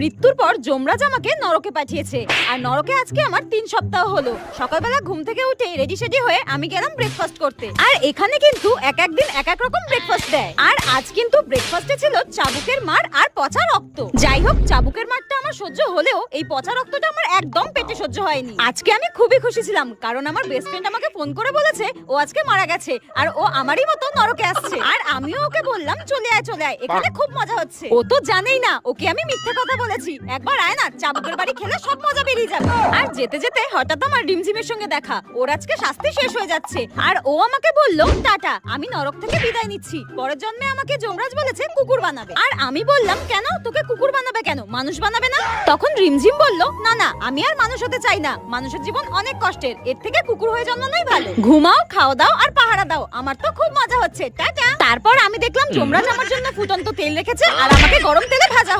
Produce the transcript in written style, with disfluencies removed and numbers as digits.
মৃত্যুর পর যমরাজ আমাকে নরকে পাঠিয়েছে। আর নরকে আজকে আমার 3 সপ্তাহ হলো। সকালবেলা ঘুম থেকে উঠে রেডি সেডি হয়ে আমি গেলাম ব্রেকফাস্ট করতে। আর এখানে কিন্তু এক এক দিন এক এক রকম ব্রেকফাস্ট দেয়। আর আজ কিন্তু ব্রেকফাস্টে ছিল চাবুকের মার আর পচা রক্ত। যাই হোক, চাবুকের মারটা আমার সহ্য হলেও এই পচা রক্তটা আমার একদম পেটে সহ্য হয়নি। আজকে আমি খুবই খুশি ছিলাম, কারণ আমার বেস্ট ফ্রেন্ড আমাকে ফোন করে বলেছে ও আজকে মারা গেছে আর ও আমারই মতো নরকে আসছে। আর আমিও ওকে বললাম চলে আয় চলে আয়, এখানে খুব মজা হচ্ছে। ও তো জানেই না ওকে আমি মিথ্যে কথা বলেছি। একবার আয় না, চাবুকের বাড়ি খেলে সব মজা বেরিয়ে যাবে। আর যেতে যেতে হঠাৎ আমার রিমঝিমের সঙ্গে দেখা। ওর আজকে শাস্তি শেষ হয়ে যাচ্ছে আর ও আমাকে বলল টাটা, আমি নরক থেকে বিদায় নিচ্ছি। পরের জন্মে আমাকে যমরাজ বলেছে কুকুর বানাবে। আর আমি বললাম কেন, তোকে কুকুর বানাবে কেন, মানুষ বানাবে না? তখন রিমঝিম বলল না না, আমি আর মানুষ হতে চাই না। মানুষের জীবন অনেক কষ্টের, এর থেকে কুকুর হয়ে জন্মানোই ভালো। ঘুমাও, খাওয়া দাও আর পাহারা দাও, আমার তো খুব মজা হচ্ছে, টাটা। তারপর আমি দেখলাম যমরাজ আমার জন্য ফুটন্ত তেল রেখেছে আর আমাকে গরম তেলে ভাজা